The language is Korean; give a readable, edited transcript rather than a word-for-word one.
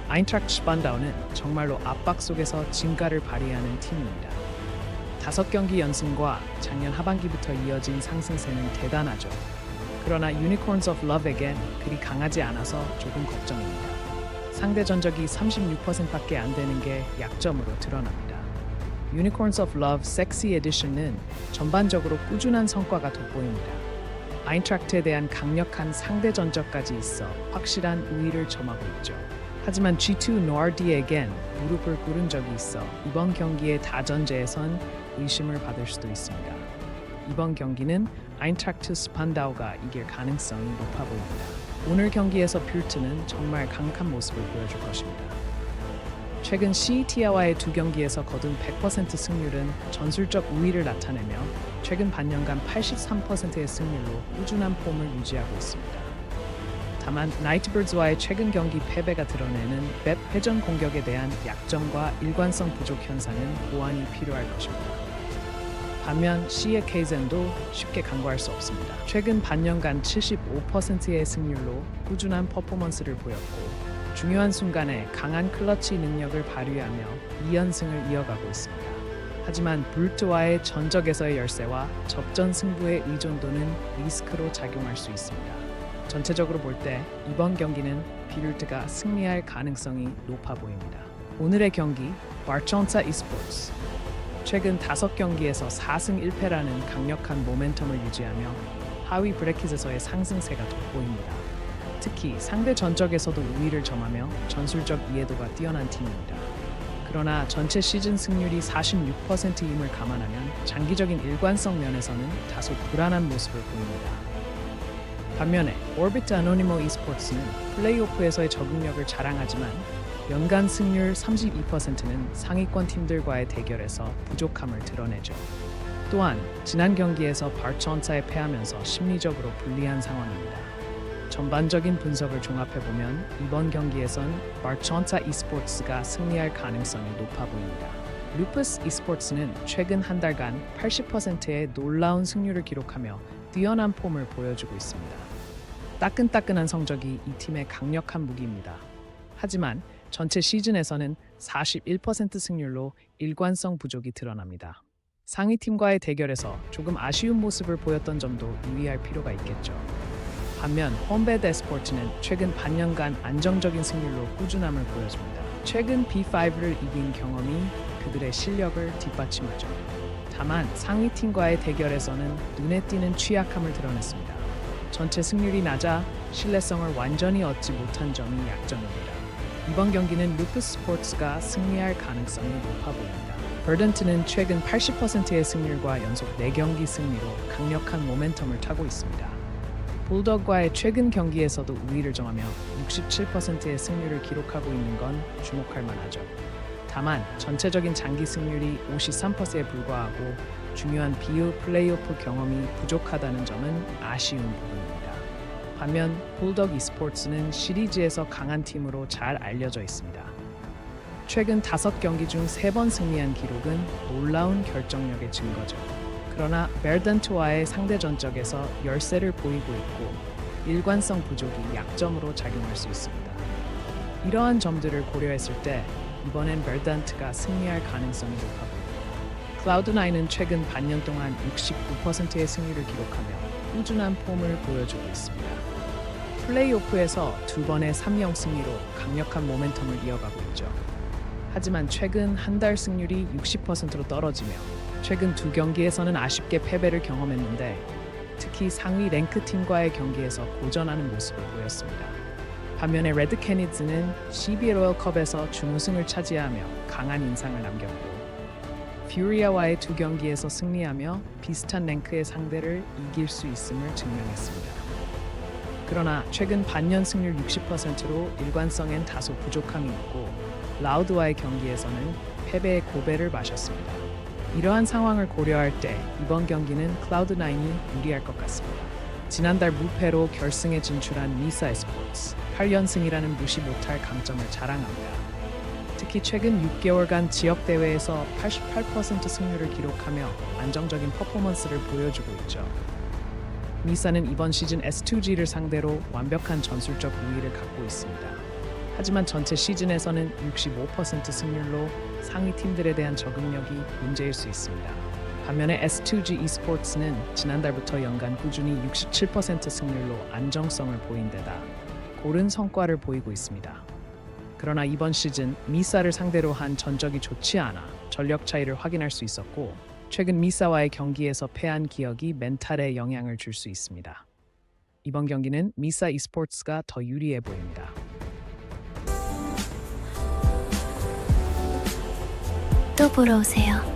아인트락트 슈반다우는 정말로 압박 속에서 진가를 발휘하는 팀입니다. 5경기 연승과 작년 하반기부터 이어진 상승세는 대단하죠. 그러나 유니콘스 오브 러브에겐 그리 강하지 않아서 조금 걱정입니다. 상대 전적이 36%밖에 안 되는 게 약점으로 드러납니다. 유니콘스 오브 러브 섹시 에디션은 전반적으로 꾸준한 성과가 돋보입니다. 아인트락트에 대한 강력한 상대 전적까지 있어 확실한 우위를 점하고 있죠. 하지만 G2 노르디에겐 무릎을 꿇은 적이 있어 이번 경기의 다전제에선 의심을 받을 수도 있습니다. 이번 경기는 아인트락트 스판다우가 이길 가능성이 높아 보입니다. 오늘 경기에서 뷸르트는 정말 강력한 모습을 보여줄 것입니다. 최근 CET와의 2경기에서 거둔 100% 승률은 전술적 우위를 나타내며 최근 반년간 83%의 승률로 꾸준한 폼을 유지하고 있습니다. 다만 나이트버즈와의 최근 경기 패배가 드러내는 맵 회전 공격에 대한 약점과 일관성 부족 현상은 보완이 필요할 것입니다. 반면 C의 케이젠도 쉽게 간과할 수 없습니다. 최근 반년간 75%의 승률로 꾸준한 퍼포먼스를 보였고 중요한 순간에 강한 클러치 능력을 발휘하며 2연승을 이어가고 있습니다. 하지만 뷸르트와의 전적에서의 열세와 접전 승부의 의존도는 리스크로 작용할 수 있습니다. 전체적으로 볼 때 이번 경기는 뷸르트가 승리할 가능성이 높아 보입니다. 오늘의 경기 바르천사 e스포츠 최근 5경기에서 4승 1패라는 강력한 모멘텀을 유지하며 하위 브래킷에서의 상승세가 돋보입니다. 특히 상대 전적에서도 우위를 점하며 전술적 이해도가 뛰어난 팀입니다. 그러나 전체 시즌 승률이 46%임을 감안하면 장기적인 일관성 면에서는 다소 불안한 모습을 보입니다. 반면에 오비트 아노니모 e스포츠는 플레이오프에서의 적응력을 자랑하지만 연간 승률 32%는 상위권 팀들과의 대결에서 부족함을 드러내죠. 또한 지난 경기에서 바르천사에 패하면서 심리적으로 불리한 상황입니다. 전반적인 분석을 종합해보면 이번 경기에선 바르천사 e스포츠가 승리할 가능성이 높아 보입니다. 루퍼스 e스포츠는 최근 한 달간 80%의 놀라운 승률을 기록하며 뛰어난 폼을 보여주고 있습니다. 따끈따끈한 성적이 이 팀의 강력한 무기입니다. 하지만 전체 시즌에서는 41% 승률로 일관성 부족이 드러납니다. 상위 팀과의 대결에서 조금 아쉬운 모습을 보였던 점도 유의할 필요가 있겠죠. 반면 홈베드 에스포츠는 최근 반년간 안정적인 승률로 꾸준함을 보여줍니다. 최근 B5를 이긴 경험이 그들의 실력을 뒷받침하죠. 다만 상위 팀과의 대결에서는 눈에 띄는 취약함을 드러냈습니다. 전체 승률이 낮아 신뢰성을 완전히 얻지 못한 점이 약점입니다. 이번 경기는 루프스 스포츠가 승리할 가능성이 높아 보입니다. 버던트는 최근 80%의 승률과 연속 4경기 승리로 강력한 모멘텀을 타고 있습니다. 불독과의 최근 경기에서도 우위를 점하며 67%의 승률을 기록하고 있는 건 주목할 만하죠. 다만 전체적인 장기 승률이 53%에 불과하고 중요한 비유 플레이오프 경험이 부족하다는 점은 아쉬운 부분입니다. 반면 불독 e스포츠는 시리즈에서 강한 팀으로 잘 알려져 있습니다. 최근 5경기 중 3번 승리한 기록은 놀라운 결정력의 증거죠. 그러나 베르던트와의 상대 전적에서 열세를 보이고 있고 일관성 부족이 약점으로 작용할 수 있습니다. 이러한 점들을 고려했을 때 이번엔 베르던트가 승리할 가능성이 높아 보입니다. 클라우드9은 최근 반년 동안 69%의 승률을 기록하며 꾸준한 폼을 보여주고 있습니다. 플레이오프에서 2번의 3영 승리로 강력한 모멘텀을 이어가고 있죠. 하지만 최근 한 달 승률이 60%로 떨어지며 최근 2경기에서는 아쉽게 패배를 경험했는데 특히 상위 랭크 팀과의 경기에서 고전하는 모습을 보였습니다. 반면에 레드 캐니즈는 CBA 로열컵에서 준우승을 차지하며 강한 인상을 남겼고 퓨리아와의 2경기에서 승리하며 비슷한 랭크의 상대를 이길 수 있음을 증명했습니다. 그러나 최근 반년 승률 60%로 일관성엔 다소 부족함이 있고 라우드와의 경기에서는 패배의 고배를 마셨습니다. 이러한 상황을 고려할 때 이번 경기는 클라우드9이 유리할 것 같습니다. 지난달 무패로 결승에 진출한 미사 e스포츠 8연승이라는 무시 못할 강점을 자랑합니다. 특히 최근 6개월간 지역 대회에서 88% 승률을 기록하며 안정적인 퍼포먼스를 보여주고 있죠. 미사는 이번 시즌 S2G를 상대로 완벽한 전술적 우위를 갖고 있습니다. 하지만 전체 시즌에서는 65% 승률로 상위 팀들에 대한 적응력이 문제일 수 있습니다. 반면에 S2G e스포츠는 지난달부터 연간 꾸준히 67% 승률로 안정성을 보인 데다 고른 성과를 보이고 있습니다. 그러나 이번 시즌 미사를 상대로 한 전적이 좋지 않아 전력 차이를 확인할 수 있었고 최근 미사와의 경기에서 패한 기억이 멘탈에 영향을 줄 수 있습니다. 이번 경기는 미사 e스포츠가 더 유리해 보입니다. 또 보러 오세요.